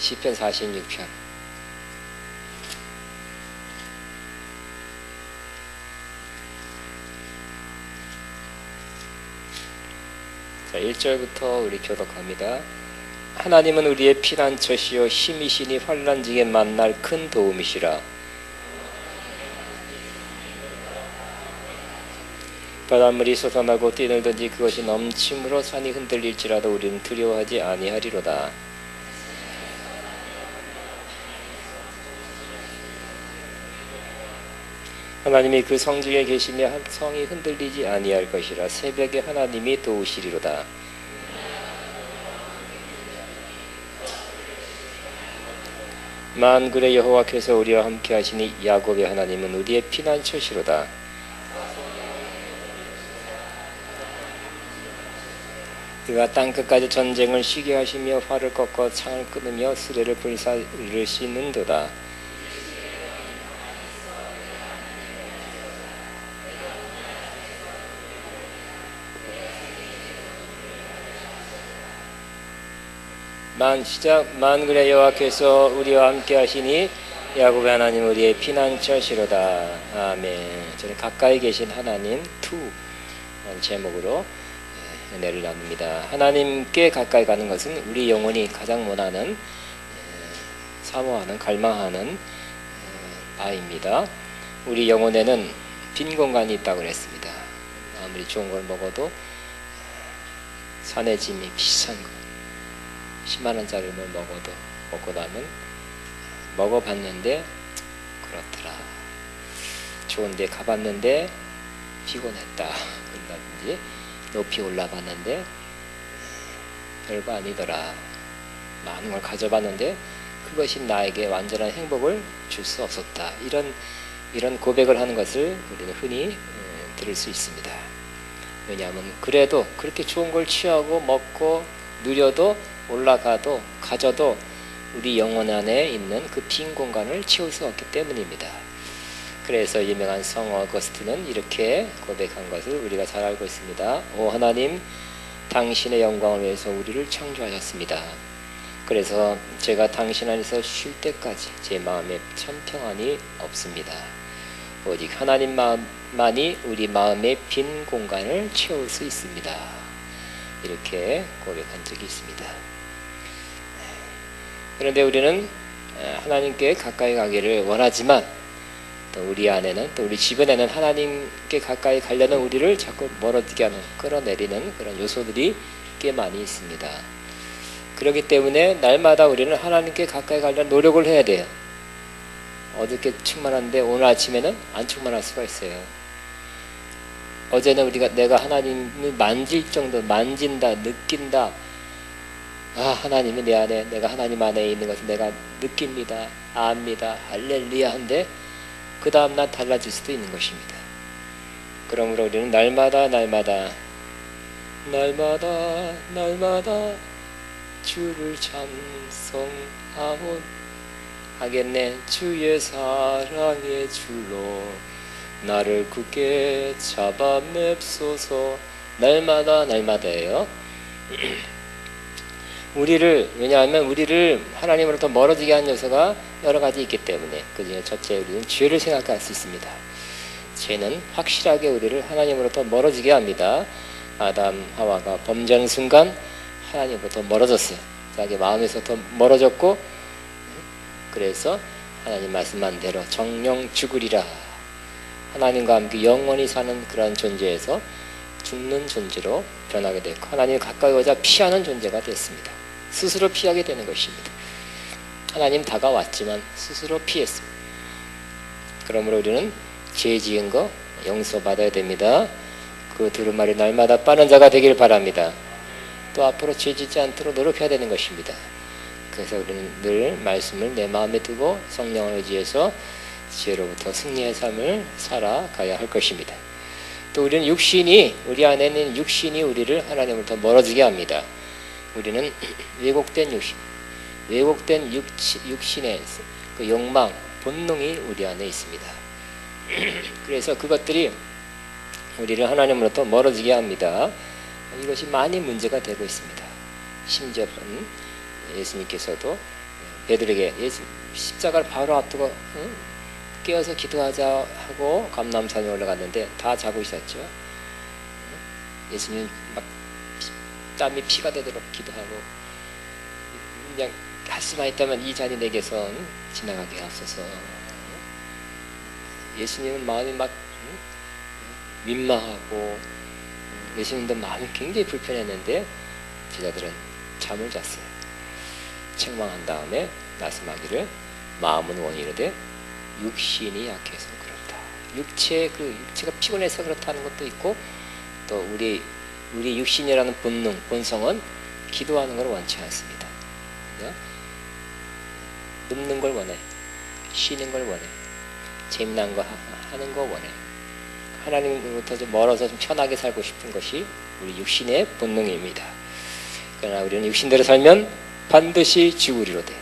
시편 46편. 자, 1절부터 우리 교독합니다. 하나님은 우리의 피난처시요 힘이시니 환난 중에 만날 큰 도움이시라. 바닷물이 솟아나고 뛰놀든지 그것이 넘침으로 산이 흔들릴지라도 우리는 두려워하지 아니하리로다. 하나님이 그 성중에 계시며 성이 흔들리지 아니할 것이라. 새벽에 하나님이 도우시리로다. 만군의 여호와께서 우리와 함께 하시니 야곱의 하나님은 우리의 피난처시로다. 그가 땅끝까지 전쟁을 쉬게 하시며 활을 꺾어 창을 끊으며 수레를 불사르시는도다. 만군의 여호와께서 우리와 함께 하시니 야곱의 하나님 우리의 피난처시로다. 아멘. 저는 가까이 계신 하나님 2 제목으로 은혜를 나눕니다. 하나님께 가까이 가는 것은 우리 영혼이 가장 원하는, 사모하는, 갈망하는 바입니다. 우리 영혼에는 빈 공간이 있다고 그랬습니다. 아무리 좋은 걸 먹어도 산의 짐이 비싼 거, 10만 원짜리를 먹어도 먹고 나면 먹어봤는데 그렇더라, 좋은 데 가봤는데 피곤했다 그런다든지, 높이 올라봤는데 별거 아니더라, 많은 걸 가져봤는데 그것이 나에게 완전한 행복을 줄 수 없었다, 이런 고백을 하는 것을 우리는 흔히 들을 수 있습니다. 왜냐하면 그래도 그렇게 좋은 걸 취하고 먹고 누려도 올라가도 가져도 우리 영혼 안에 있는 그 빈 공간을 채울 수 없기 때문입니다. 그래서 유명한 성 어거스틴은 이렇게 고백한 것을 우리가 잘 알고 있습니다. 오 하나님, 당신의 영광을 위해서 우리를 창조하셨습니다. 그래서 제가 당신 안에서 쉴 때까지 제 마음에 참 평안이 없습니다. 오직 하나님만이 우리 마음의 빈 공간을 채울 수 있습니다. 이렇게 고백한 적이 있습니다. 그런데 우리는 하나님께 가까이 가기를 원하지만 또 우리 안에는, 또 우리 주변에는 하나님께 가까이 가려는 우리를 자꾸 멀어지게 하는, 끌어내리는 그런 요소들이 꽤 많이 있습니다. 그렇기 때문에 날마다 우리는 하나님께 가까이 가려는 노력을 해야 돼요. 어저께 충만한데 오늘 아침에는 안 충만할 수가 있어요. 어제는 내가 하나님을 만질 정도, 만진다, 느낀다, 하나님이 내 안에, 내가 하나님 안에 있는 것을 내가 느낍니다, 압니다, 할렐루야 한데 그 다음날 달라질 수도 있는 것입니다. 그러므로 우리는 날마다 주를 하겠네. 주의 사랑의 줄로 나를 굳게 잡아 맵소서. 날마다예요. 왜냐하면 우리를 하나님으로부터 멀어지게 한 요소가 여러 가지 있기 때문에, 그 중에 첫째, 우리는 죄를 생각할 수 있습니다. 죄는 확실하게 우리를 하나님으로부터 멀어지게 합니다. 아담 하와가 범죄하는 순간 하나님으로부터 멀어졌어요. 자기 마음에서부터 멀어졌고, 그래서 하나님 말씀한 대로 정령 죽으리라, 하나님과 함께 영원히 사는 그런 존재에서 죽는 존재로 변하게 됐고, 하나님 가까이 오자 피하는 존재가 됐습니다. 스스로 피하게 되는 것입니다. 하나님 다가왔지만 스스로 피했습니다. 그러므로 우리는 죄 지은 거 용서받아야 됩니다. 그 두루마리 날마다 빠는 자가 되길 바랍니다. 또 앞으로 죄 짓지 않도록 노력해야 되는 것입니다. 그래서 우리는 늘 말씀을 내 마음에 두고 성령을 의지해서 죄로부터 승리의 삶을 살아가야 할 것입니다. 또 우리는 우리 안에 있는 육신이 우리를 하나님으로부터 멀어지게 합니다. 우리는 왜곡된 육신의 그 욕망, 본능이 우리 안에 있습니다. 그래서 그것들이 우리를 하나님으로부터 멀어지게 합니다. 이것이 많이 문제가 되고 있습니다. 심지어는 예수님께서도 베드로에게 예수 십자가를 바로 앞두고 깨어서 기도하자 하고 감람산에 올라갔는데 다 자고 있었죠. 예수님 막 땀이 피가 되도록 기도하고 그냥 할 수만 있다면 이 자리 내게서 지나가게 하소서. 예수님은 마음이 막 민망하고 예수님도 마음이 굉장히 불편했는데 제자들은 잠을 잤어요. 책망한 다음에 말씀하기를 마음은 원이르되 육신이 약해서 그렇다. 육체가 피곤해서 그렇다는 것도 있고 또 우리 육신이라는 본성은 기도하는 걸 원치 않습니다. 눕는 걸 원해. 쉬는 걸 원해. 재미난 거 하는 거 원해. 하나님으로부터 좀 멀어서 좀 편하게 살고 싶은 것이 우리 육신의 본능입니다. 그러나 우리는 육신대로 살면 반드시 죽으리로되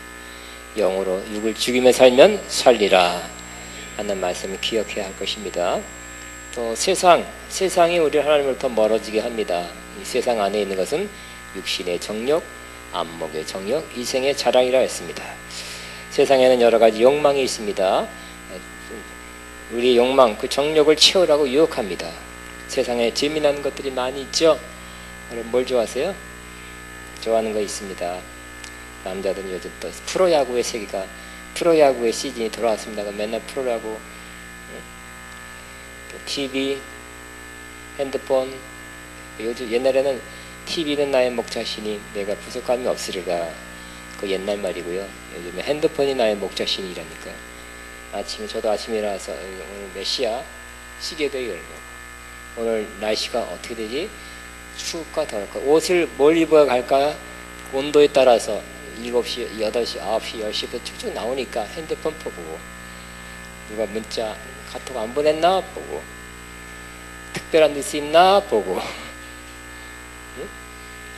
영으로 육을 죽이며 살면 살리라 하는 말씀을 기억해야 할 것입니다. 또 세상이 우리를 하나님으로부터 멀어지게 합니다. 이 세상 안에 있는 것은 육신의 정욕, 안목의 정욕, 이생의 자랑이라 했습니다. 세상에는 여러 가지 욕망이 있습니다. 우리 욕망, 그 정욕을 채우라고 유혹합니다. 세상에 재미난 것들이 많이 있죠. 여러분 뭘 좋아하세요? 좋아하는 거 있습니다. 남자들은 요즘 또 프로야구의 세계가 프로야구의 시즌이 돌아왔습니다. 맨날 프로야구, TV, 핸드폰. 요즘 옛날에는 TV는 나의 목자시니 내가 부족함이 없으리라. 그 옛날 말이고요. 요즘에 핸드폰이 나의 목자신이라니까. 저도 아침에 일어나서 오늘 몇 시야? 시계도 열고 오늘 날씨가 어떻게 되지? 추울까 더울까? 옷을 뭘 입어야 갈까? 온도에 따라서 7시, 8시, 9시, 10시부터 쭉쭉 나오니까 핸드폰 보고 누가 문자, 카톡 안 보냈나? 보고 특별한 뉴스 있나? 보고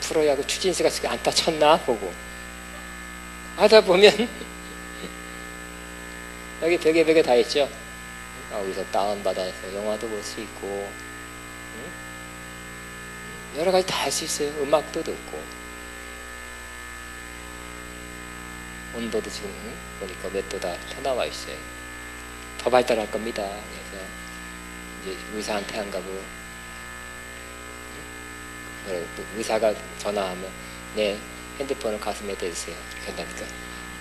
프로야구 추진수가 안타 쳤나? 보고 하다 보면 여기 벽에 다 있죠. 여기서 다운받아서 영화도 볼 수 있고 여러 가지 다 할 수 있어요. 음악도 듣고 온도도 지금 보니까 몇 도 다 나와 있어요. 더 발달할 겁니다. 그래서 이제 의사한테 안 가고 의사가 전화하면 내 핸드폰을 가슴에 대주세요. 이렇게 한다니까.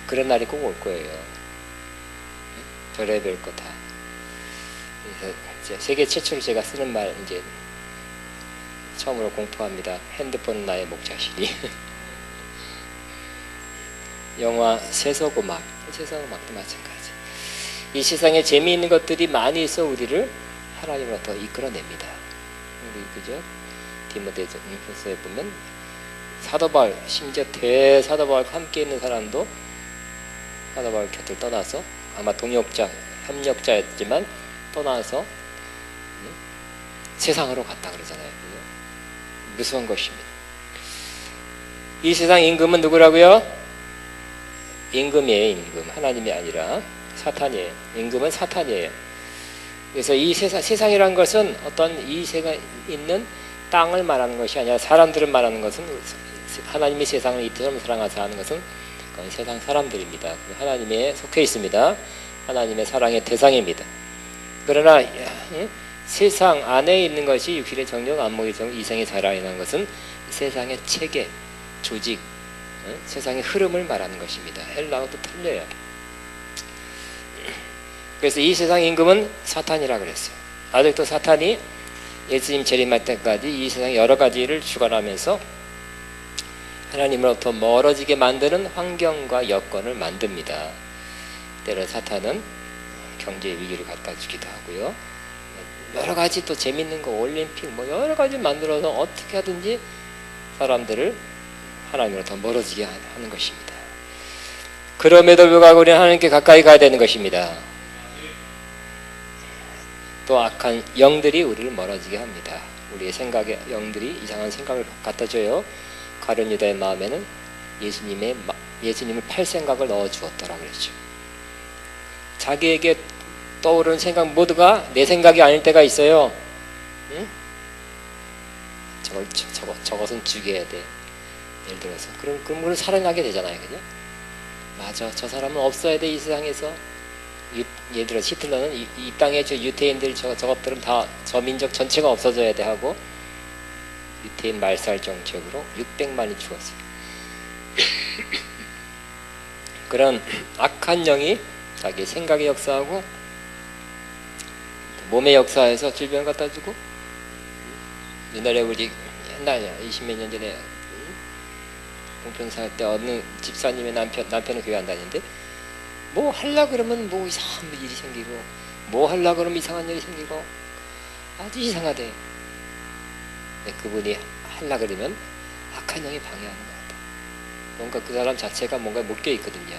그런 날이 꼭 올 거예요. 별의별 거 다. 그래서 이제 세계 최초로 제가 쓰는 말 이제 처음으로 공포합니다. 핸드폰은 나의 목자시니. 영화 세서고막, 세서고막도 마찬가지. 이 세상에 재미있는 것들이 많이 있어 우리를 하나님으로부터 이끌어냅니다. 우리 그죠? 디모데전서에 보면 사도 바울, 심지어 대사도 바울과 함께 있는 사람도 사도 바울 곁을 떠나서 아마 동역자, 협력자였지만 떠나서 세상으로 갔다 그러잖아요. 무서운 것입니다. 이 세상 임금은 누구라고요? 임금이에요. 임금. 하나님이 아니라 사탄이에요. 임금은 사탄이에요. 그래서 이 세상이란 것은 어떤 이 세상에 있는 땅을 말하는 것이 아니라 사람들을 말하는 것은 하나님이 세상을 이처럼 사랑하사 하는 것은 그건 세상 사람들입니다. 하나님에 속해 있습니다. 하나님의 사랑의 대상입니다. 그러나 세상 안에 있는 것이 육신의 정욕, 안목의 정욕, 이생의 자랑이라는 것은 세상의 체계, 조직, 세상의 흐름을 말하는 것입니다. 헬라어도 틀려요. 그래서 이 세상 임금은 사탄이라 그랬어요. 아직도 사탄이 예수님 재림할 때까지 이 세상 여러 가지를 주관하면서 하나님으로부터 멀어지게 만드는 환경과 여건을 만듭니다. 때로 사탄은 경제 위기를 갖다 주기도 하고요. 여러 가지 또 재밌는 거 올림픽 뭐 여러 가지 만들어서 어떻게 하든지 사람들을 하나님으로부터 멀어지게 하는 것입니다. 그럼에도 불구하고 우리는 하나님께 가까이 가야 되는 것입니다. 또 악한 영들이 우리를 멀어지게 합니다. 우리의 생각의 영들이 이상한 생각을 갖다 줘요. 가룟 유다의 마음에는 예수님을 팔 생각을 넣어 주었더라 그랬죠. 자기에게 떠오르는 생각 모두가 내 생각이 아닐 때가 있어요. 응? 저것은 죽여야 돼. 예를 들어서 그럼 그걸 사랑하게 되잖아요, 그죠? 맞아, 저 사람은 없어야 돼 이 세상에서. 예를 들어 히틀러는 이 땅에 저 유태인들 저것들은 다 저 민족 전체가 없어져야 돼 하고 유태인 말살 정책으로 600만이 죽었어요. 그런 악한 영이 자기 생각의 역사하고 몸의 역사에서 질병을 갖다 주고, 옛날에 우리 옛날에 20몇 년 전에 공평사 할 때 어느 집사님의 남편은 교회 안 다니는데 뭐 하려고 그러면 뭐 이상한 일이 생기고, 뭐 하려고 그러면 이상한 일이 생기고 아주 이상하대. 근데 그분이 하려고 그러면 악한 영이 방해하는 것 같아. 뭔가 그 사람 자체가 뭔가 묶여 있거든요.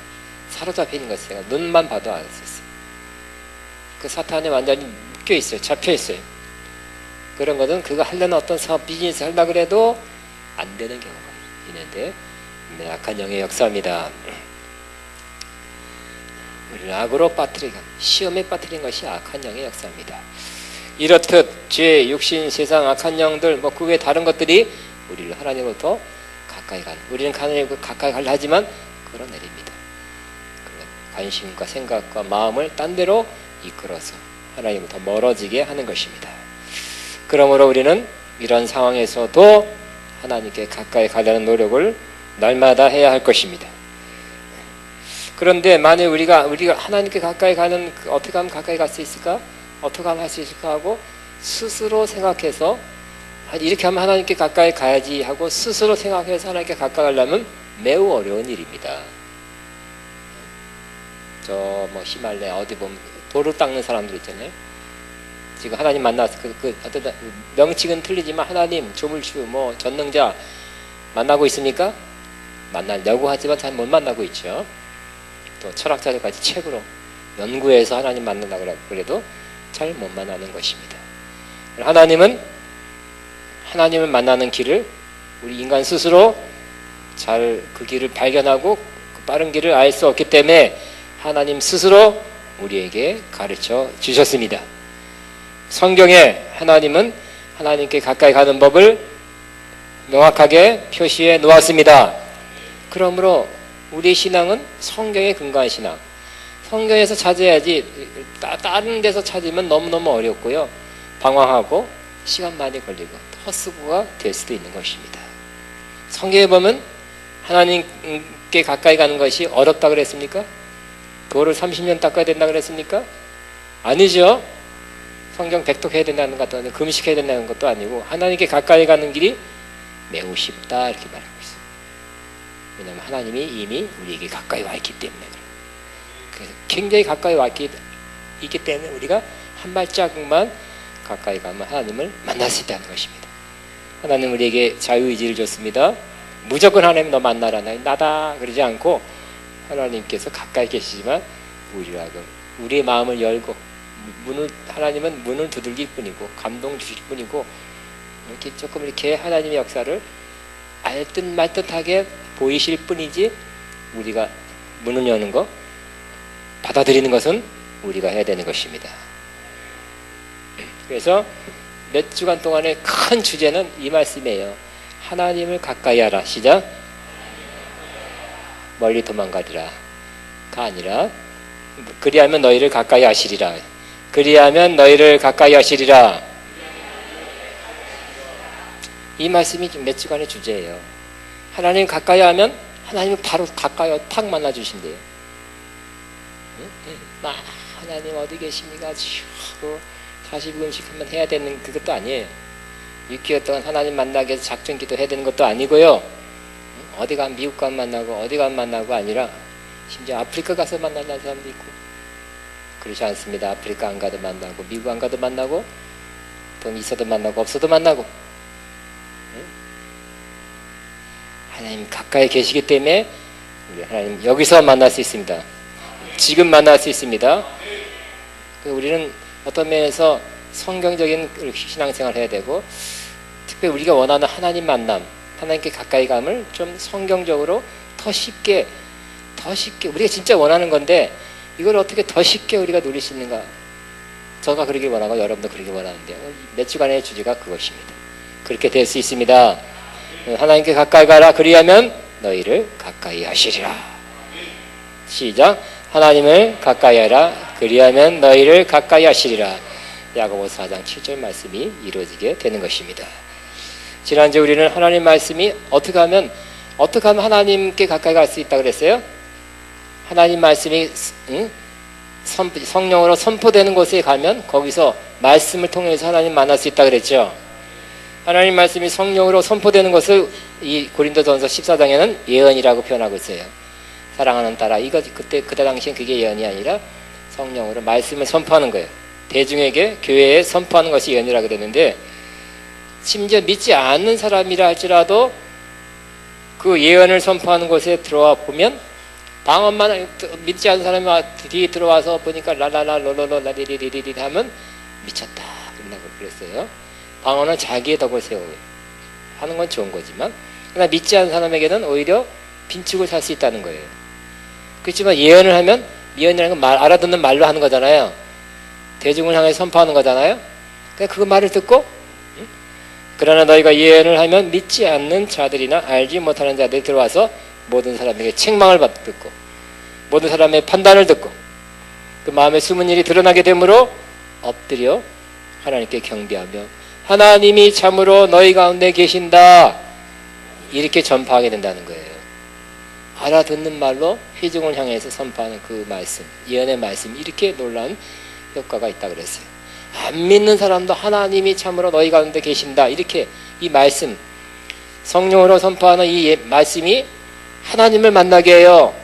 사로잡혀 있는 것을 제가 눈만 봐도 알 수 있어요. 그 사탄에 완전히 묶여 있어요. 잡혀 있어요. 그런 것은 그거 하려는 어떤 사업 비즈니스 하려고 그래도 안 되는 경우가 있는데 악한 영의 역사입니다. 우리를 악으로 빠뜨리고 시험에 빠뜨린 것이 악한 영의 역사입니다. 이렇듯 죄, 육신, 세상, 악한 영들 뭐 그 외 다른 것들이 우리를 하나님으로부터 가까이 가는, 우리는 하나님과 가까이 가려 하지만 끌어내립니다. 관심과 생각과 마음을 딴 데로 이끌어서 하나님으로부터 멀어지게 하는 것입니다. 그러므로 우리는 이런 상황에서도 하나님께 가까이 가려는 노력을 날마다 해야 할 것입니다. 그런데 만약 우리가 하나님께 가까이 가는, 어떻게 하면 가까이 갈 수 있을까? 어떻게 하면 할 수 있을까 하고 스스로 생각해서 이렇게 하면 하나님께 가까이 가야지 하고 스스로 생각해서 하나님께 가까이 가려면 매우 어려운 일입니다. 저 뭐 히말라야 어디 보면 돌을 닦는 사람들 있잖아요. 지금 하나님 만나서 어떤 명칭은 틀리지만 하나님, 조물주, 뭐 전능자 만나고 있습니까? 만나려고 하지만 잘 못 만나고 있죠. 또 철학자들까지 책으로 연구해서 하나님 만나려고 그래도 잘 못 만나는 것입니다. 하나님을 만나는 길을 우리 인간 스스로 잘 그 길을 발견하고 그 빠른 길을 알 수 없기 때문에 하나님 스스로 우리에게 가르쳐 주셨습니다. 성경에 하나님은 하나님께 가까이 가는 법을 명확하게 표시해 놓았습니다. 그러므로 우리 신앙은 성경에 근거한 신앙. 성경에서 찾아야지 다른 데서 찾으면 너무너무 어렵고요. 방황하고 시간 많이 걸리고 헛수고가 될 수도 있는 것입니다. 성경에 보면 하나님께 가까이 가는 것이 어렵다 그랬습니까? 돌을 30년 닦아야 된다 그랬습니까? 아니죠. 성경 백독해야 된다는 것도 아니고 금식해야 된다는 것도 아니고 하나님께 가까이 가는 길이 매우 쉽다 이렇게 말하고 있어요. 왜냐하면 하나님이 이미 우리에게 가까이 와 있기 때문에 그래서 굉장히 가까이 와 있기 때문에 우리가 한 발자국만 가까이 가면 하나님을 만날 수 있다는 것입니다. 하나님 우리에게 자유의지를 줬습니다. 무조건 하나님 너 만나라 나다 그러지 않고 하나님께서 가까이 계시지만 우리의 마음을 열고 하나님은 문을 두들길 뿐이고 감동 주실 뿐이고 이렇게 조금 이렇게 하나님의 역사를 알듯 말듯하게 보이실 뿐이지 우리가 문을 여는 거 받아들이는 것은 우리가 해야 되는 것입니다. 그래서 몇 주간 동안의 큰 주제는 이 말씀이에요. 하나님을 가까이 하라. 시작. 멀리 도망가리라 가 아니라 그리하면 너희를 가까이 하시리라. 그리하면 너희를 가까이 하시리라. 이 말씀이 몇 주간의 주제예요. 하나님 가까이 하면 하나님은 바로 가까이 탁 만나 주신대요. 하나님 어디 계십니까? 하고 40음식 한번 해야 되는 그것도 아니에요. 6개월 동안 하나님 만나기 위해서 작전 기도 해야 되는 것도 아니고요. 어디 가면 미국 가면 만나고 어디 가면 만나고 아니라 심지어 아프리카 가서 만나는 사람도 있고 그렇지 않습니다. 아프리카 안 가도 만나고 미국 안 가도 만나고 돈 있어도 만나고 없어도 만나고 하나님 가까이 계시기 때문에 우리 하나님 여기서 만날 수 있습니다. 지금 만날 수 있습니다. 우리는 어떤 면에서 성경적인 신앙생활을 해야 되고 특별히 우리가 원하는 하나님 만남 하나님께 가까이 감을 좀 성경적으로 더 쉽게 우리가 진짜 원하는 건데 이걸 어떻게 더 쉽게 우리가 누릴 수 있는가. 저가 그러길 원하고 여러분도 그러길 원하는데요. 몇 주간의 주제가 그것입니다. 그렇게 될 수 있습니다. 하나님께 가까이 가라. 그리하면 너희를 가까이 하시리라. 시작. 하나님을 가까이 하라. 그리하면 너희를 가까이 하시리라. 야고보서 4장 7절 말씀이 이루어지게 되는 것입니다. 지난주에 우리는 하나님 말씀이 어떻게 하면 하나님께 가까이 갈 수 있다 그랬어요? 하나님 말씀이 성령으로 선포되는 곳에 가면 거기서 말씀을 통해서 하나님 만날 수 있다 그랬죠. 하나님 말씀이 성령으로 선포되는 것을 이 고린도전서 14장에는 예언이라고 표현하고 있어요. 사랑하는 딸아, 그때 당시엔 그게 예언이 아니라 성령으로 말씀을 선포하는 거예요. 대중에게, 교회에 선포하는 것이 예언이라고 그랬는데, 심지어 믿지 않는 사람이라 할지라도 그 예언을 선포하는 곳에 들어와 보면 방언만 믿지 않는 사람이 뒤에 들어와서 보니까 라라라 롤롤로 라리리리리 하면 미쳤다 그랬어요. 방언은 자기의 덕을 세우고 하는 건 좋은 거지만, 그러나 믿지 않는 사람에게는 오히려 빈축을 살 수 있다는 거예요. 그렇지만 예언을 하면, 예언이라는 건 알아듣는 말로 하는 거잖아요. 대중을 향해 선포하는 거잖아요. 그러니까 그 말을 듣고, 그러나 너희가 예언을 하면 믿지 않는 자들이나 알지 못하는 자들이 들어와서 모든 사람에게 책망을 듣고 모든 사람의 판단을 듣고 그 마음에 숨은 일이 드러나게 되므로 엎드려 하나님께 경배하며 하나님이 참으로 너희 가운데 계신다 이렇게 전파하게 된다는 거예요. 알아듣는 말로 회중을 향해서 선포하는 그 말씀, 예언의 말씀, 이렇게 놀라운 효과가 있다 그랬어요. 안 믿는 사람도 하나님이 참으로 너희 가운데 계신다 이렇게 이 말씀, 성령으로 선포하는 이 말씀이 하나님을 만나게 해요.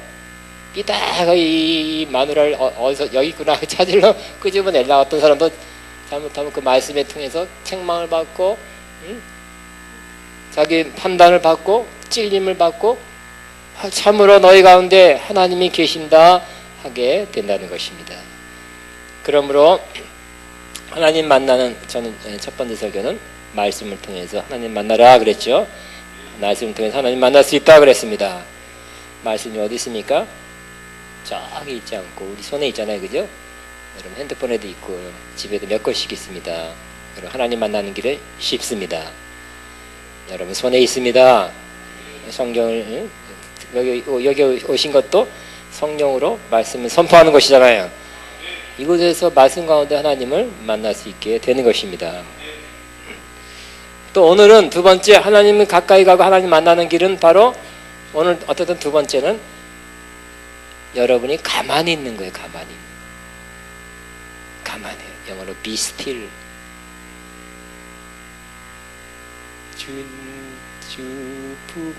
이따가 이 마누라를 어디서 여기 있구나 찾으려 끄집어내려 어떤 사람도 잘못하면 그 말씀에 통해서 책망을 받고 자기 판단을 받고 찔림을 받고 참으로 너희 가운데 하나님이 계신다 하게 된다는 것입니다. 그러므로 하나님 만나는, 저는 첫 번째 설교는 말씀을 통해서 하나님 만나라 그랬죠. 말씀을 통해서 하나님 만날 수 있다 그랬습니다. 말씀이 어디 있습니까? 저기 있지 않고 우리 손에 있잖아요, 그죠? 여러분 핸드폰에도 있고 집에도 몇 곳씩 있습니다. 여러분 하나님 만나는 길은 쉽습니다. 여러분 손에 있습니다. 성경을 여기 오신 것도 성령으로 말씀을 선포하는 것이잖아요. 이곳에서 말씀 가운데 하나님을 만날 수 있게 되는 것입니다. 또 오늘은 두 번째, 하나님을 가까이 가고 하나님 만나는 길은 바로 오늘 어쨌든 두 번째는 여러분이 가만히 있는 거예요. 가만히. 영어로 be still. 주 품에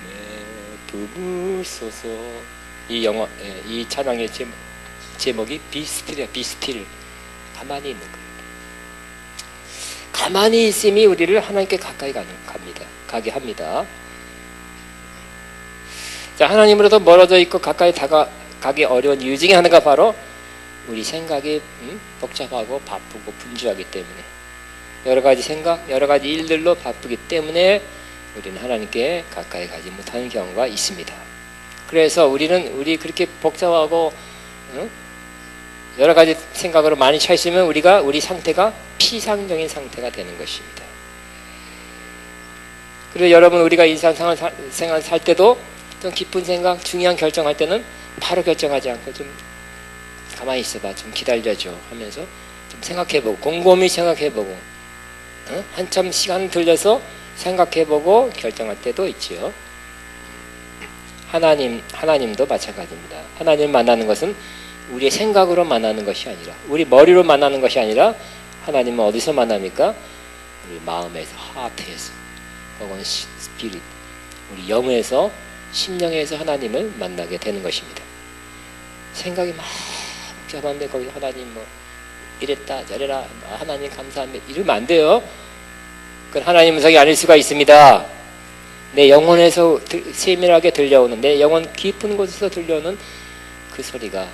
부부소서. 이 찬양의 제목이 be still이야. be still. 가만히 있는 거예요. 가만히 있음이 우리를 하나님께 가까이 가게 합니다. 자, 하나님으로부터 멀어져 있고 가까이 다가가기 어려운 이유 중에 하나가 바로 우리 생각이 복잡하고 바쁘고 분주하기 때문에, 여러 가지 생각, 여러 가지 일들로 바쁘기 때문에 우리는 하나님께 가까이 가지 못하는 경우가 있습니다. 그래서 우리 그렇게 복잡하고 여러 가지 생각으로 많이 차 있으면 우리 상태가 피상적인 상태가 되는 것입니다. 그래서 여러분, 우리가 일상생활 살 때도 좀 깊은 생각, 중요한 결정할 때는 바로 결정하지 않고 좀 가만히 있어봐, 좀 기다려줘 하면서 좀 생각해보고, 곰곰이 생각해보고, 한참 시간을 들여서 생각해보고 결정할 때도 있지요. 하나님도 마찬가지입니다. 하나님 만나는 것은 우리의 생각으로 만나는 것이 아니라, 우리 머리로 만나는 것이 아니라, 하나님은 어디서 만납니까? 우리 마음에서, 하트에서, 혹은 스피릿, 우리 영에서, 심령에서 하나님을 만나게 되는 것입니다. 생각이 막 복잡한데 거기 하나님 뭐 이랬다 저래라, 하나님 감사합니다 이러면 안 돼요. 그건 하나님 음성이 아닐 수가 있습니다. 내 영혼에서 세밀하게 들려오는, 내 영혼 깊은 곳에서 들려오는 그 소리가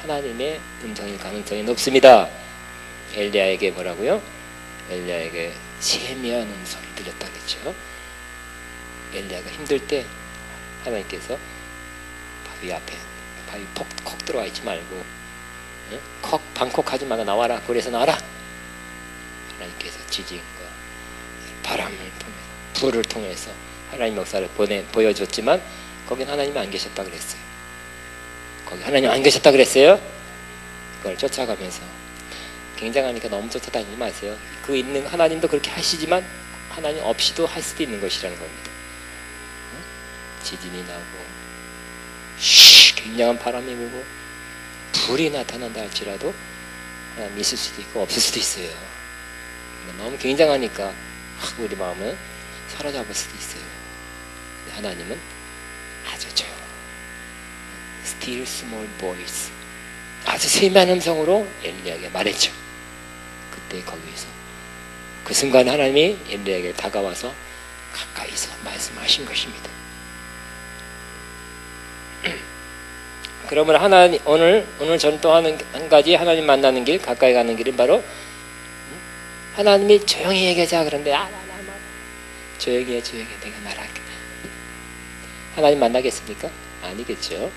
하나님의 음성일 가능성이 높습니다. 엘리야에게 뭐라고요? 엘리야에게 세미한 음성이 들렸다 그랬죠. 엘리야가 힘들 때 하나님께서 바위 앞에, 바위 콕 들어와 있지 말고 방콕하지 말고 나와라, 그래서 나와라. 하나님께서 지진과 바람을 통해서, 불을 통해서 하나님 역사를 보여줬지만 거긴 하나님이 안 계셨다 그랬어요. 거기 하나님 안 계셨다 그랬어요? 그걸 쫓아가면서 굉장하니까 너무 쫓아다니지 마세요. 그 있는 하나님도 그렇게 하시지만 하나님 없이도 할 수도 있는 것이라는 겁니다. 지진이 나고 굉장한 바람이 불고 불이 나타난다 할지라도 하나님 있을 수도 있고 없을 수도 있어요. 너무 굉장하니까 우리 마음은 사로잡을 수도 있어요. 하나님은 아주 조용, still small voice, 아주 세미한 음성으로 엘리야에게 말했죠. 그때 거기서 그 순간 하나님이 엘리야에게 다가와서 가까이서 말씀하신 것입니다. 그러면 하나님 오늘 저는 또 한 가지 하나님 만나는 길, 가까이 가는 길은 바로 하나님이 조용히 얘기하자 그런데 조용히 해 내가 말할게. 하나님 만나겠습니까? 아니겠죠.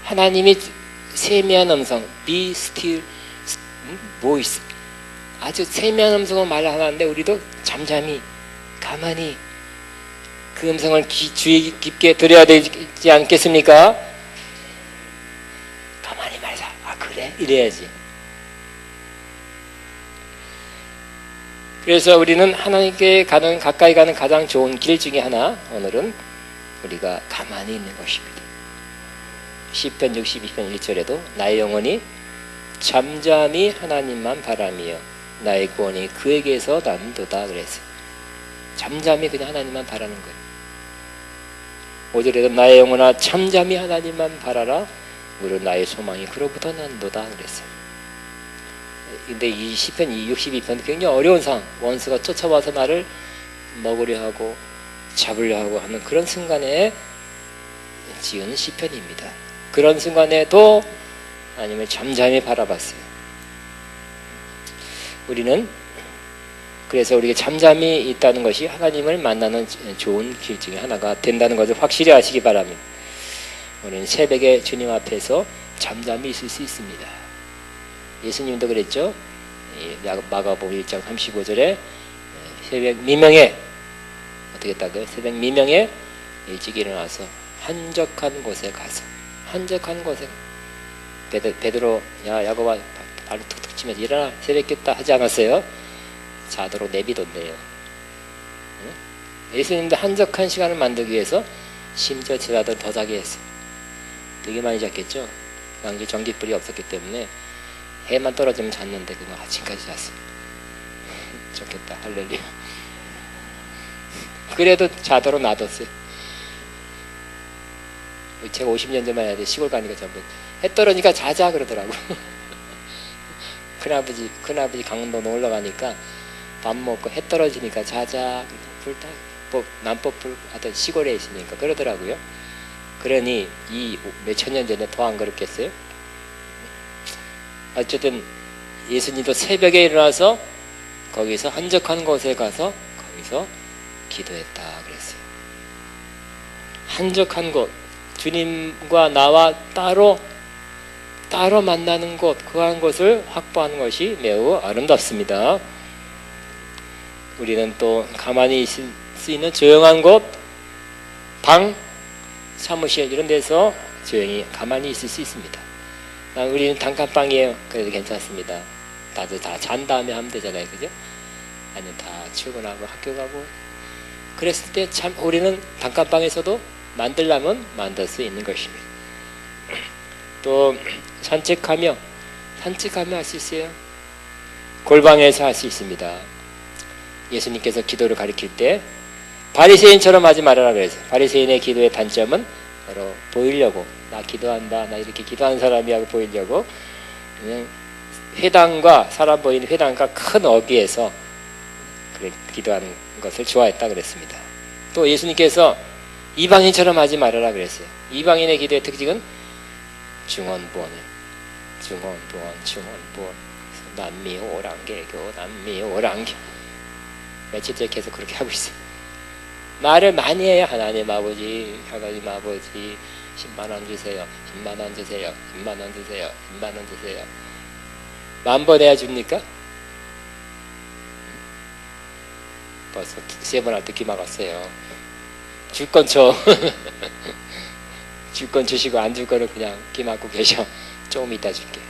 하나님이 세미한 음성, be still voice, 아주 세미한 음성으로 말을 하는데 우리도 잠잠히 가만히 그 음성을 주의 깊게 들어야 되지 않겠습니까? 가만히 말자. 아 그래? 이래야지. 그래서 우리는 하나님께 가까이 가는 가장 좋은 길 중에 하나, 오늘은 우리가 가만히 있는 것입니다. 시편 62편 1절에도 나의 영혼이 잠잠히 하나님만 바라며 나의 구원이 그에게서 난도다 그랬어요. 잠잠히 그냥 하나님만 바라는 거예요. 5절에도 나의 영혼아 잠잠히 하나님만 바라라 무릇 나의 소망이 그로부터 난도다 그랬어요. 근데 이 시편 62편 굉장히 어려운 상황, 원수가 쫓아와서 나를 먹으려 하고 잡으려 하고 하는 그런 순간에 지은 시편입니다. 그런 순간에도 하나님을 잠잠히 바라봤어요. 우리는 그래서 우리가 잠잠히 있다는 것이 하나님을 만나는 좋은 길 중에 하나가 된다는 것을 확실히 아시기 바랍니다. 우리는 새벽에 주님 앞에서 잠잠히 있을 수 있습니다. 예수님도 그랬죠. 마가복음 1장 35절에 새벽 미명에 어떻게 했다고요? 새벽 미명에 일찍 일어나서 한적한 곳에 가서 베드로 야 야고보 발로 툭툭 치면서 일어나 새벽 깼다 하지 않았어요? 자도록 내비뒀네요. 예수님도 한적한 시간을 만들기 위해서 심지어 제자들 더 자게 했어요. 되게 많이 잤겠죠. 당시 전기불이 없었기 때문에 해만 떨어지면 잤는데 그거 아침까지 잤어요. 좋겠다. 할렐루야. 그래도 자도록 놔뒀어요. 제가 50년 전만 해야 돼. 시골 가니까 전부 해 떨어지니까 자자 그러더라고. 큰아버지 강원도 놀러 가니까 밥 먹고 해 떨어지니까 자자 남법 불 하여튼 시골에 있으니까 그러더라고요. 그러니 이 몇천 년 전에 더 안 그렇겠어요? 어쨌든 예수님도 새벽에 일어나서 거기서 한적한 곳에 가서 거기서 기도했다 그랬어요. 한적한 곳, 주님과 나와 따로 만나는 곳, 그한 곳을 확보하는 것이 매우 아름답습니다. 우리는 또 가만히 있을 수 있는 조용한 곳, 방, 사무실 이런 데서 조용히 가만히 있을 수 있습니다. 우리는 단칸방이에요. 그래도 괜찮습니다. 다들 다 잔 다음에 하면 되잖아요. 그죠? 아니면 다 출근하고 학교 가고 그랬을 때 참 우리는 단칸방에서도 만들려면 만들 수 있는 것입니다. 또 산책하며 할 수 있어요. 골방에서 할 수 있습니다. 예수님께서 기도를 가리킬 때 바리새인처럼 하지 말아라 그랬어요. 바리새인의 기도의 단점은 바로 보이려고, 나 기도한다, 나 이렇게 기도하는 사람이 하고 보이려고 그냥 회당과 사람 보이는 회당과 큰 어귀에서 그래 기도하는 것을 좋아했다 그랬습니다. 또 예수님께서 이방인처럼 하지 말아라 그랬어요. 이방인의 기도의 특징은 중언부언이에요. 중언부언 남미오랑개교 남미오랑개 며칠째 계속 그렇게 하고 있어요. 말을 많이 해요. 하나님 아버지 10만원 주세요. 10만원 주세요. 10만원 주세요. 10만원 주세요. 10,000번 해야 줍니까? 벌써 3번 할 때 귀 막았어요. 줄 건 줘. 줄 건 주시고 안 줄 거는 그냥 귀 막고 계셔. 조금 이따 줄게.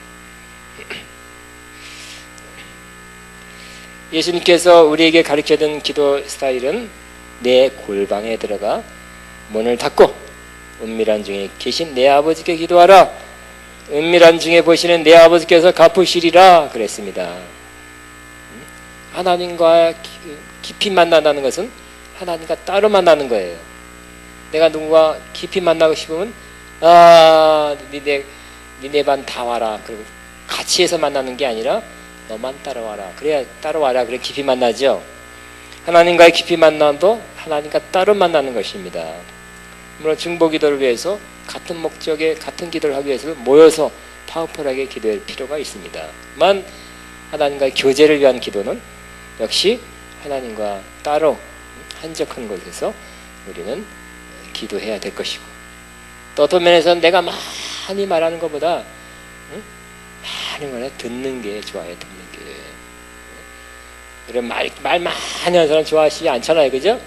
예수님께서 우리에게 가르쳐준 기도 스타일은 내 골방에 들어가 문을 닫고 은밀한 중에 계신 내 아버지께 기도하라. 은밀한 중에 보시는 내 아버지께서 갚으시리라 그랬습니다. 하나님과 깊이 만난다는 것은 하나님과 따로 만나는 거예요. 내가 누군가 깊이 만나고 싶으면 니네 반 다 와라. 그리고 같이 해서 만나는 게 아니라 너만 따라와라. 그래야 따라와라. 그래 깊이 만나죠. 하나님과의 깊이 만남도 하나님과 따로 만나는 것입니다. 물론 중보기도를 위해서 같은 목적에 같은 기도를 하기 위해서 모여서 파워풀하게 기도할 필요가 있습니다만 하나님과의 교제를 위한 기도는 역시 하나님과 따로 한적한 곳에서 우리는 기도해야 될 것이고, 또 어떤 면에서는 내가 많이 말하는 것보다 많이 말해 듣는 게 좋아요. 듣는 게. 그래 말 많이 하는 사람 좋아하시지 않잖아요, 그죠?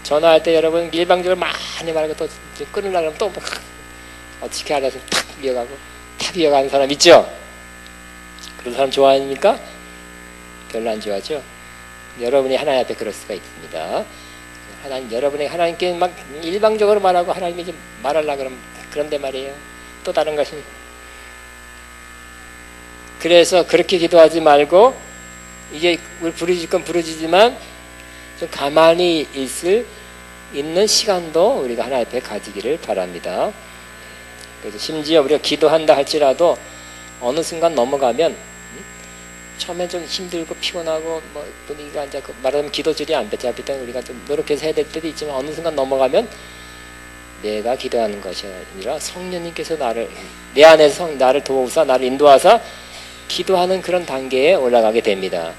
전화할 때 여러분 일방적으로 많이 말하고 또 끊으려고 그러면 또 어떻게 알아서 탁 이어가고 탁 이어가는 사람 있죠? 그런 사람 좋아합니까? 별로 안 좋아하죠? 여러분이 하나님 앞에 그럴 수가 있습니다. 여러분이 하나님께 막 일방적으로 말하고 하나님이 좀 말하려고 그러면 그런데 말이에요. 또 다른 것이. 그래서 그렇게 기도하지 말고 이제 우리 부르짖을 건 부르짖지만 좀 가만히 있는 시간도 우리가 하나님 앞에 가지기를 바랍니다. 그래서 심지어 우리가 기도한다 할지라도 어느 순간 넘어가면 처음엔 좀 힘들고 피곤하고 뭐 분위기가 이제 말하자면 기도줄이 안 잡힐 때는 우리가 좀 노력해서 해야 될 때도 있지만 어느 순간 넘어가면 내가 기도하는 것이 아니라 성령님께서 내 안에서 나를 도우사 나를 인도하사 기도하는 그런 단계에 올라가게 됩니다.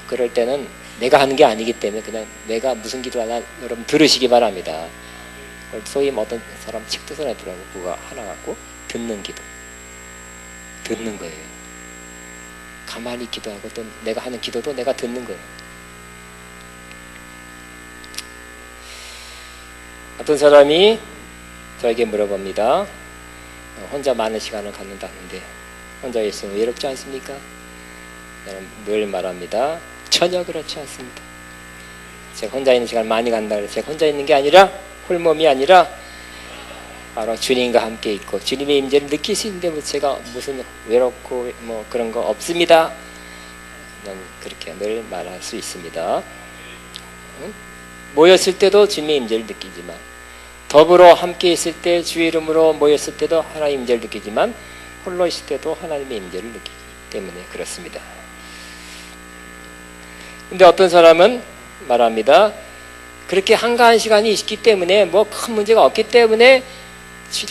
그럴 때는 내가 하는 게 아니기 때문에 그냥 내가 무슨 기도하나 여러분 들으시기 바랍니다. 소위 어떤 사람 책도 써놨더라고. 그거 하나 갖고 듣는 기도. 듣는 거예요. 가만히 기도하고 또 내가 하는 기도도 내가 듣는 거예요. 어떤 사람이 저에게 물어봅니다. 혼자 많은 시간을 갖는다는데 혼자 있으면 외롭지 않습니까? 저는 늘 말합니다. 전혀 그렇지 않습니다. 제가 혼자 있는 시간 많이 간다 그래서 제가 혼자 있는 게 아니라 홀몸이 아니라 바로 주님과 함께 있고 주님의 임재를 느낄 수 있는데 뭐 제가 무슨 외롭고 뭐 그런 거 없습니다. 저는 그렇게 늘 말할 수 있습니다. 모였을 때도 주님의 임재를 느끼지만 더불어 함께 있을 때 주의 이름으로 모였을 때도 하나님의 임재를 느끼지만 홀로 있을 때도 하나님의 임재를 느끼기 때문에 그렇습니다. 근데 어떤 사람은 말합니다. 그렇게 한가한 시간이 있기 때문에 뭐 큰 문제가 없기 때문에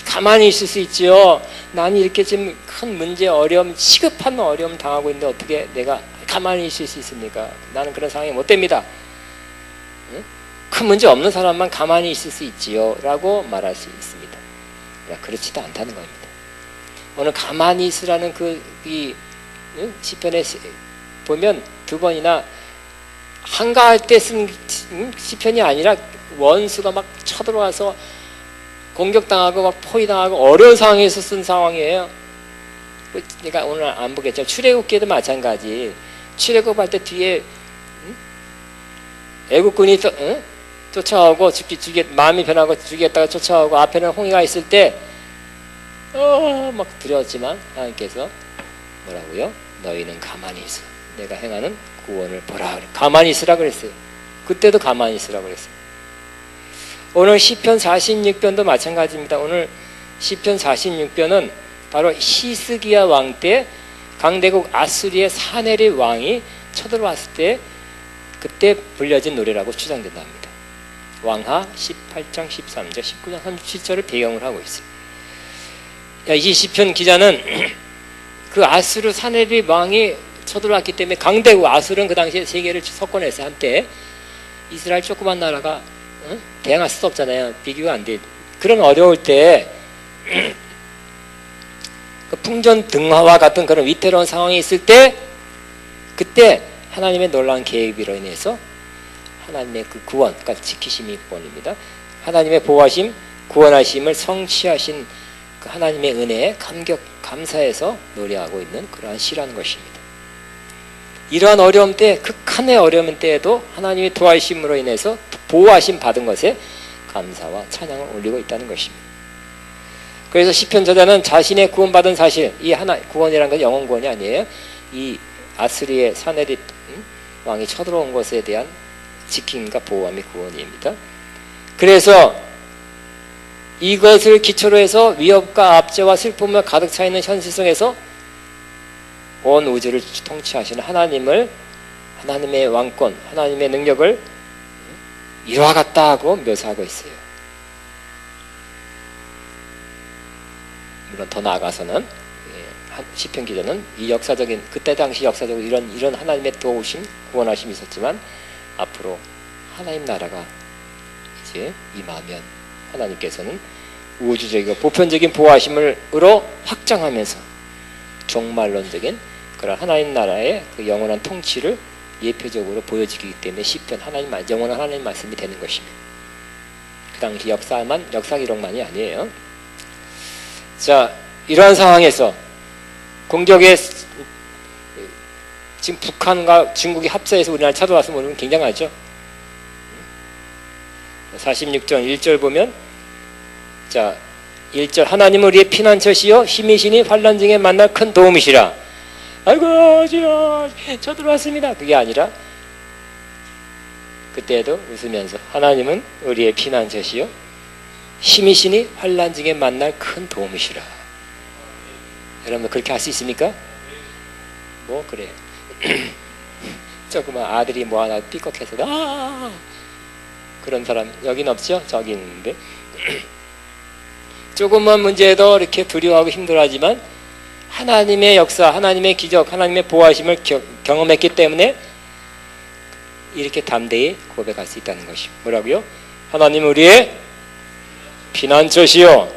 가만히 있을 수 있지요. 나는 이렇게 지금 큰 문제, 어려움, 시급한 어려움 당하고 있는데 어떻게 내가 가만히 있을 수 있습니까? 나는 그런 상황이 못 됩니다. 큰 문제 없는 사람만 가만히 있을 수 있지요 라고 말할 수 있습니다. 그렇지도 않다는 겁니다. 오늘 가만히 있으라는 이 시편에 보면 두 번이나 한가할 때 쓴 시편이 아니라 원수가 막 쳐들어와서 공격당하고 막 포위당하고 어려운 상황에서 쓴 상황이에요. 그러니까 오늘 안 보겠지만 출애굽기도 마찬가지. 출애굽할 때 뒤에 애국군이 쫓아오고 마음이 변하고 죽이겠다가 쫓아오고 앞에는 홍해가 있을 때 막 두려웠지만 하나님께서 뭐라고요? 너희는 가만히 있어. 내가 행하는 구원을 보라. 가만히 있으라 그랬어요. 그때도 가만히 있으라 그랬어요. 오늘 시편 46편도 마찬가지입니다. 오늘 시편 46편은 바로 히스기야 왕 때 강대국 아수리의 사네립 왕이 쳐들어왔을 때 그때 불려진 노래라고 추정된답니다. 왕하 18장 13절 19장 37절을 배경을 하고 있어요. 이 시편 기자는 그 아수르 사네립 왕이 쳐들어왔기 때문에 강대국 아수르는 그 당시에 세계를 석권했어요. 한때 이스라엘 조그만 나라가 대항할 수도 없잖아요. 비교가 안 돼. 그런 어려울 때 그 풍전등화와 같은 그런 위태로운 상황이 있을 때 그때 하나님의 놀라운 계획으로 인해서 하나님의 그 구원, 그러니까 지키심이 본입니다. 하나님의 보호하심, 구원하심을 성취하신 그 하나님의 은혜에 감사해서 노래하고 있는 그러한 시라는 것입니다. 이러한 어려움 때, 극한의 어려움 때에도 하나님의 도와주심으로 인해서 보호하심 받은 것에 감사와 찬양을 올리고 있다는 것입니다. 그래서 시편 저자는 자신의 구원받은 사실, 이 구원이라는 건 영원 구원이 아니에요. 이 아스리의 사네립 왕이 쳐들어온 것에 대한 지킴과 보호함이 구원입니다. 그래서 이것을 기초로 해서 위협과 압제와 슬픔을 가득 차 있는 현실 속에서 온 우주를 통치하시는 하나님의 왕권, 하나님의 능력을 이와 같다 하고 묘사하고 있어요. 물론 더 나아가서는 시편 기자는 이 역사적인, 그때 당시 역사적으로 이런 하나님의 도우심, 구원하심이 있었지만 앞으로 하나님 나라가 이제 임하면 하나님께서는 우주적이고 보편적인 보호하심으로 확장하면서 종말론적인 그런 하나님 나라의 그 영원한 통치를 예표적으로 보여지기 때문에 시편 영원한 하나님 말씀이 되는 것입니다. 그 당시 역사 기록만이 아니에요. 자, 이러한 상황에서 공격에 지금 북한과 중국이 합세해서 우리나라 쳐들어왔으면 우리는 굉장하죠. 46장 1절 보면, 자 1절, 하나님은 우리의 피난처시요 힘이시니 환난 중에 만날 큰 도움이시라. 아이고 주여 쳐들어왔습니다. 그게 아니라 그때도 웃으면서 하나님은 우리의 피난처시요 힘이시니 환난 중에 만날 큰 도움이시라. 여러분 그렇게 할 수 있습니까? 뭐 그래. 조그만 아들이 뭐 하나 삐걱해서 그런 사람 여긴 없죠? 저기 있는데 조금만 문제도 이렇게 두려워하고 힘들어하지만 하나님의 역사, 하나님의 기적, 하나님의 보호하심을 경험했기 때문에 이렇게 담대히 고백할 수 있다는 것이죠. 뭐라고요? 하나님 우리의 피난처시요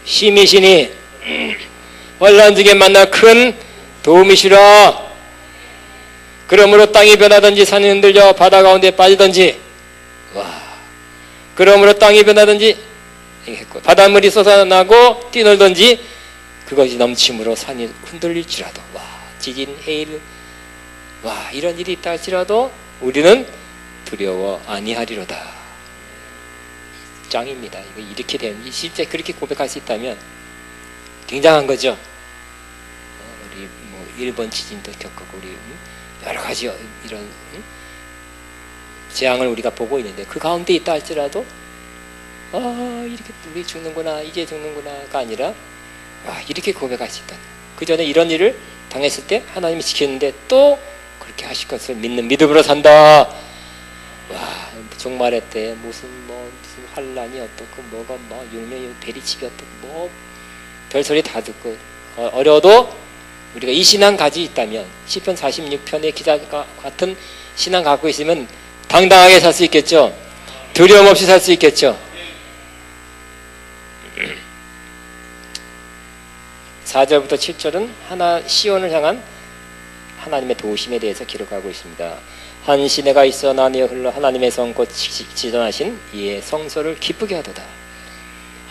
힘이시니 환난 중에 만나 큰 도움이시라. 그러므로 땅이 변하든지 산이 흔들려 바다 가운데 빠지든지, 그러므로 땅이 변하든지 바닷물이 솟아나고 뛰놀든지 그것이 넘침으로 산이 흔들릴지라도, 지진, 해일, 이런 일이 있다 할지라도 우리는 두려워 아니하리로다. 짱입니다. 이렇게 되면 실제 그렇게 고백할 수 있다면 굉장한 거죠. 우리 뭐 일본 지진도 겪고 우리 여러 가지 이런 재앙을 우리가 보고 있는데 그 가운데 있다 할지라도 이렇게 우리 죽는구나, 이제 죽는구나가 아니라 이렇게 고백할 수 있다. 그 전에 이런 일을 당했을 때 하나님이 지켰는데 또 그렇게 하실 것을 믿는 믿음으로 산다. 종말의 때 무슨 환란이 어떻고 뭐가 율명이 베리치기 어떻고 별소리 다 듣고 어려도 우리가 이 신앙 가지고 있다면 시편 46편의 기자가 같은 신앙 갖고 있으면 당당하게 살 수 있겠죠. 두려움 없이 살 수 있겠죠. 4절부터 7절은 시온을 향한 하나님의 도우심에 대해서 기록하고 있습니다. 한 시내가 있어 나뉘어 흘러 하나님의 성곧 지존하신 이의 성소를 기쁘게 하도다.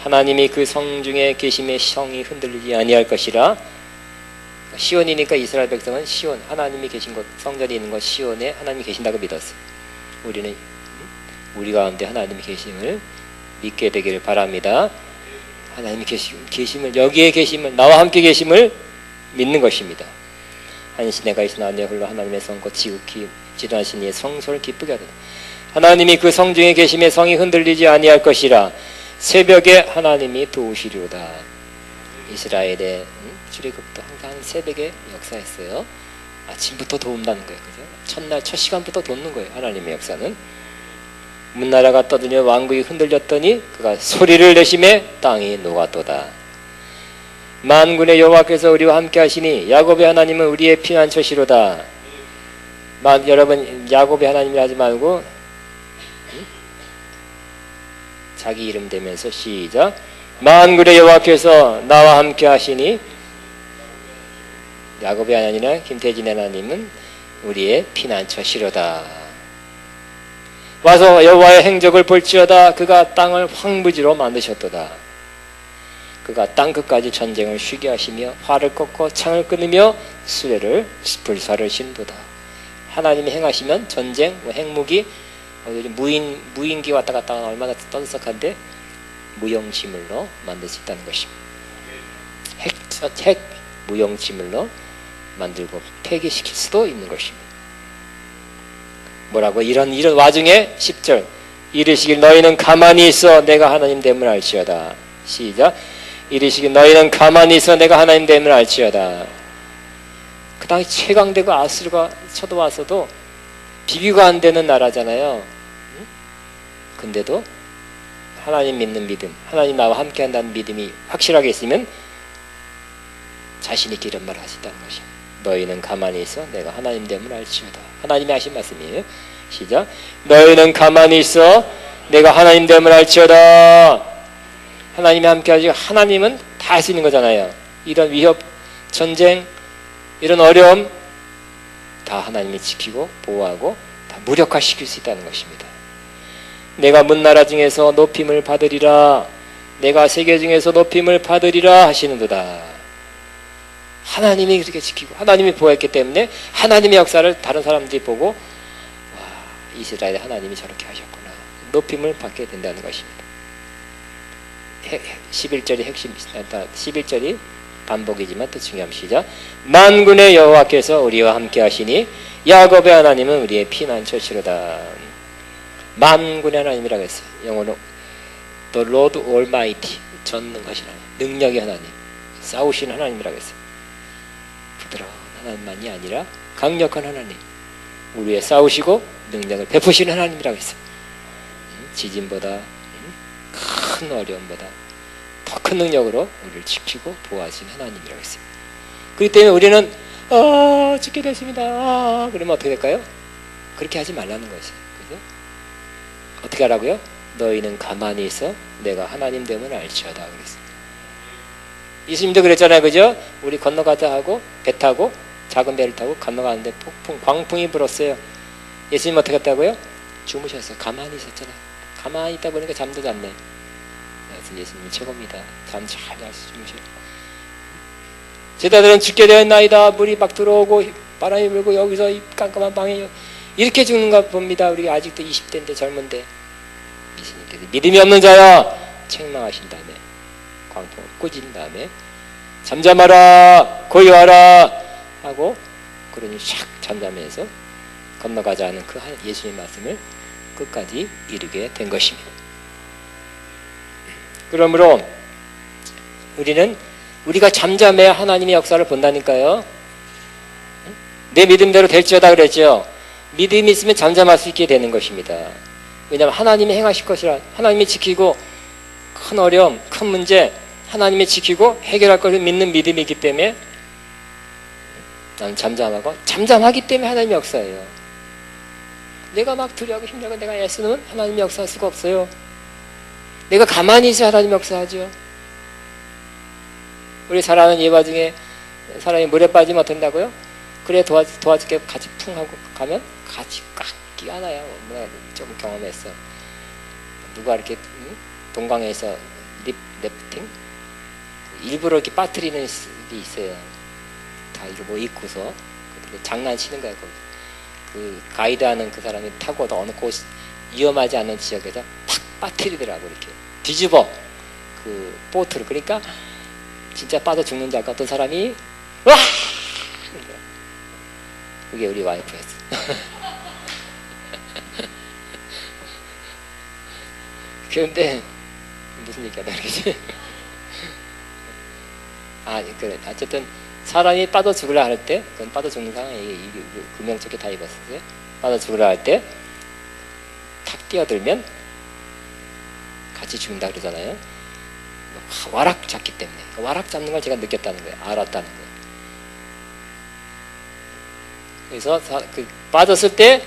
하나님이 그 성 중에 계심의 성이 흔들리지 아니할 것이라. 시온이니까 이스라엘 백성은 시온, 하나님이 계신 곳, 성전이 있는 곳 시온에 하나님이 계신다고 믿었어요. 우리는 우리 가운데 하나님이 계심을 믿게 되기를 바랍니다. 하나님이 계심을, 여기에 계심을, 나와 함께 계심을 믿는 것입니다. 한 시내가 있어 나뉘어 흘러 하나님의 성곧 지극히 지존하신 이의 성소를 기쁘게 하도다. 하나님이 그 성 중에 계심의 성이 흔들리지 아니할 것이라. 새벽에 하나님이 도우시리로다. 이스라엘의 출애굽도 항상 새벽에 역사했어요. 아침부터 도운다는 거예요. 그죠? 첫날 첫 시간부터 돕는 거예요. 하나님의 역사는. 문나라가 떠들며 왕국이 흔들렸더니 그가 소리를 내심에 땅이 녹았도다. 만군의 여호와께서 우리와 함께 하시니 야곱의 하나님은 우리의 피난처시로다. 여러분 야곱의 하나님이라 하지 말고 자기 이름 대면서 시작. 만군의 여호와께서 나와 함께 하시니 야곱의 하나님이나 김태진의 하나님은 우리의 피난처시로다. 와서 여호와의 행적을 볼지어다. 그가 땅을 황무지로 만드셨도다. 그가 땅 끝까지 전쟁을 쉬게 하시며 활을 꺾고 창을 끊으며 수레를 불사를 신도다. 하나님이 행하시면 전쟁, 핵무기, 요즘 무인기 왔다 갔다 하면 얼마나 떠들썩한데 무용지물로 만들 수 있다는 것입니다. 핵 무용지물로 만들고 폐기시킬 수도 있는 것입니다. 뭐라고? 이런 와중에 10절 이르시길 너희는 가만히 있어 내가 하나님 됨을 알지어다. 시작. 이르시길 너희는 가만히 있어 내가 하나님 됨을 알지어다. 그 당시 최강대국 아수르가 쳐들어와서도 비교가 안 되는 나라잖아요. 근데도 하나님 믿는 믿음, 하나님 나와 함께 한다는 믿음이 확실하게 있으면 자신 있게 이런 말을 하신다는 것입니다. 너희는 가만히 있어 내가 하나님 됨을 알지어다. 하나님이 하신 말씀이에요. 시작. 너희는 가만히 있어 내가 하나님 됨을 알지어다. 하나님이 함께 하시고 하나님은 다 할 수 있는 거잖아요. 이런 위협, 전쟁, 이런 어려움 다 하나님이 지키고 보호하고 다 무력화시킬 수 있다는 것입니다. 내가 문나라 중에서 높임을 받으리라. 내가 세계 중에서 높임을 받으리라 하시는도다. 하나님이 그렇게 지키고 하나님이 보호했기 때문에 하나님의 역사를 다른 사람들이 보고 와, 이스라엘의 하나님이 저렇게 하셨구나. 높임을 받게 된다는 것입니다. 11절이 핵심입니다. 11절이 반복이지만 또 중요한 시작. 만군의 여호와께서 우리와 함께 하시니 야곱의 하나님은 우리의 피난처시로다. 만군의 하나님이라고 했어요. 영어로 The Lord Almighty, 전능하신 하나님, 능력의 하나님, 싸우시는 하나님이라고 했어요. 부드러운 하나님만이 아니라 강력한 하나님, 우리 위해 싸우시고 능력을 베푸시는 하나님이라고 했어요. 지진보다 큰 어려움보다 더 큰 능력으로 우리를 지키고 보호하시는 하나님이라고 했어요. 그렇기 때문에 우리는 죽게 됐습니다. 그러면 어떻게 될까요? 그렇게 하지 말라는 것이에요. 그죠? 어떻게 하라고요? 너희는 가만히 있어 내가 하나님 됨을 알지어다 그랬어요. 예수님도 그랬잖아요. 그죠? 우리 건너가자 하고 배 타고 작은 배를 타고 건너가는데 광풍이 불었어요. 예수님 어떻게 했다고요? 주무셨어요. 가만히 있었잖아요. 가만히 있다 보니까 잠도 잤네. 그래서 예수님이 최고입니다. 잠 잘 주무셔요. 제자들은 죽게 되었나이다. 물이 막 들어오고 바람이 불고 여기서 이 깜깜한 방에 이렇게 죽는가 봅니다. 우리가 아직도 20대인데 젊은데 예수님께서 믿음이 없는 자야 책망하신 다음에 광풍을 꾸짖은 다음에 잠잠하라 고요하라 하고 그러니 샥 잠잠해서 건너가자 하는 그 예수님의 말씀을 끝까지 이루게 된 것입니다. 그러므로 우리가 잠잠해야 하나님의 역사를 본다니까요. 내 믿음대로 될지어다 그랬죠. 믿음이 있으면 잠잠할 수 있게 되는 것입니다. 왜냐하면 하나님이 행하실 것이라, 하나님이 지키고 큰 어려움, 큰 문제 하나님이 지키고 해결할 것을 믿는 믿음이 있기 때문에 나는 잠잠하고, 잠잠하기 때문에 하나님의 역사예요. 내가 막 두려워하고 힘들고 내가 애쓰면 하나님의 역사할 수가 없어요. 내가 가만히 있어야 하나님의 역사하죠. 우리 사랑하는 예화 중에 사람이 물에 빠지면 어떤다고요? 그래 도와줄게 같이 풍 하고 가면 같이 꽉 끼어나요. 내가 조금 경험했어. 누가 이렇게 동강에서 래프팅 일부러 이렇게 빠뜨리는 일이 있어요. 다 이거 뭐 입고서 장난치는 거야. 그 가이드하는 그 사람이 타고 어느 곳 위험하지 않은 지역에서 팍 빠뜨리더라고. 이렇게 뒤집어 그 보트를. 그러니까 진짜 빠져 죽는 줄 알까 어떤 사람이 와! 그게 우리 와이프였어. 그런데 무슨 얘기하다 그러지? 그래. 어쨌든 사람이 빠져 죽으려 할 때, 그건 빠져 죽는 상황에 금명조끼 다 입었어요. 빠져 죽으려 할 때 탁 뛰어들면 같이 죽는다 그러잖아요. 와락 잡기 때문에. 와락 잡는 걸 제가 느꼈다는 거예요. 알았다는 거예요. 그래서 빠졌을 때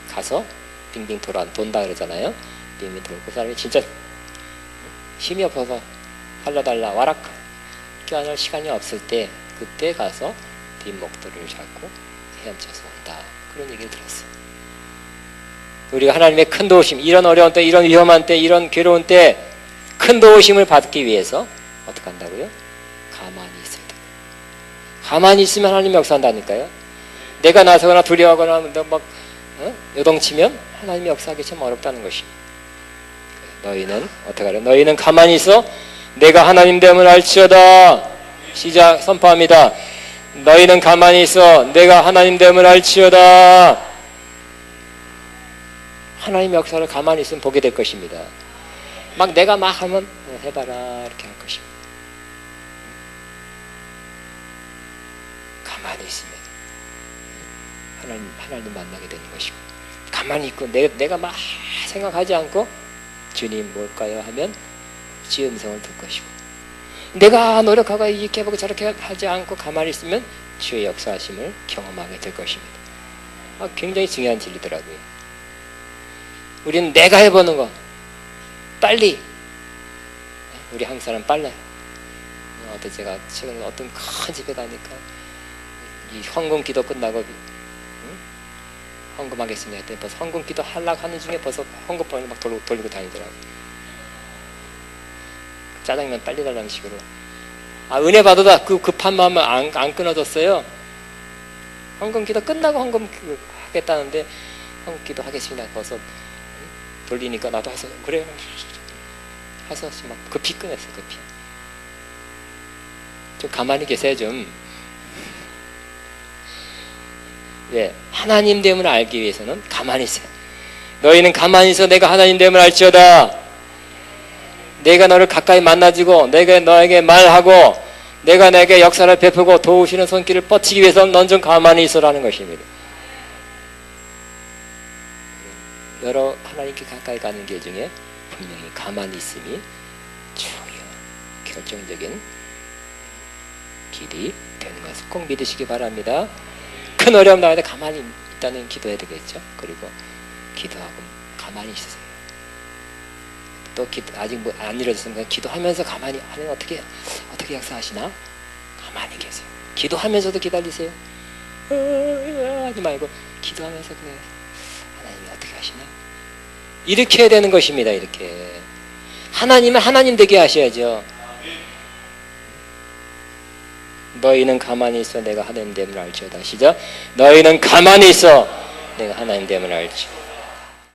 가서 빙빙 돈다 그러잖아요. 빙빙 돌고 그 사람이 진짜 힘이 없어서 살려달라 와락 껴안을 시간이 없을 때 그때 가서 뒷목도리를 잡고 헤엄쳐서 온다. 그런 얘기를 들었어요. 우리가 하나님의 큰 도우심, 이런 어려운 때, 이런 위험한 때, 이런 괴로운 때 큰 도우심을 받기 위해서 어떻게 한다고요? 가만히 있어야 돼요. 가만히 있으면 하나님이 역사한다니까요. 내가 나서거나 두려워하거나 막 요동치면 하나님이 역사하기 참 어렵다는 것입니다. 너희는 어떻게 하려? 너희는 가만히 있어 내가 하나님 됨을 알지어다. 시작 선포합니다. 너희는 가만히 있어 내가 하나님 됨을 알지어다. 하나님의 역사를 가만히 있으면 보게 될 것입니다. 막 내가 막 하면 해봐라 이렇게 할 것입니다. 가만히 있으면 하나님 만나게 되는 것이고, 가만히 있고 내가 막 생각하지 않고 주님 뭘까요 하면 주의 음성을 들 것이고, 내가 노력하고 이렇게 해보고 저렇게 하지 않고 가만히 있으면 주의 역사하심을 경험하게 될 것입니다. 굉장히 중요한 진리더라고요. 우리는 내가 해보는 거 빨리, 우리 한국 사람 빨라요. 어떤 제가 최근에 어떤 큰 집에 가니까 이 헌금 기도 끝나고 헌금하겠습니다 했더니 벌써 헌금 기도 하려고 하는 중에 벌써 헌금번을 막 돌리고 다니더라고요. 짜장면 빨리 달라는 식으로. 은혜 받아다 그 급한 마음은 안 끊어졌어요. 헌금 기도 끝나고 헌금 하겠다는데 헌금 기도 하겠습니다 벌써 돌리니까 나도 해서 그래요 해서 막 급히 끊었어. 급히. 좀 가만히 계세요 좀. 왜? 하나님 됨을 알기 위해서는 가만히 있어요. 너희는 가만히 있어 내가 하나님 됨을 알지어다. 내가 너를 가까이 만나주고 내가 너에게 말하고 내가 내게 역사를 베푸고 도우시는 손길을 뻗치기 위해서는 넌 좀 가만히 있어라는 것입니다. 여러 하나님께 가까이 가는 길 중에 분명히 가만히 있음이 결정적인 길이 되는 것을 꼭 믿으시기 바랍니다. 큰 어려움 나올 때 가만히 있다는 기도해야 되겠죠. 그리고 기도하고 가만히 있으세요. 또 아직 뭐 안 이루어졌으면 기도하면서 가만히 하면 어떻게 역사하시나? 가만히 계세요. 기도하면서도 기다리세요. 하지 말고 기도하면서 그냥 하나님이 어떻게 하시나? 이렇게 해야 되는 것입니다. 이렇게 하나님은 하나님 되게 하셔야죠. 너희는 가만히 있어 내가 하나님 됨을 알지어다. 시작. 너희는 가만히 있어 내가 하나님 됨을 알지.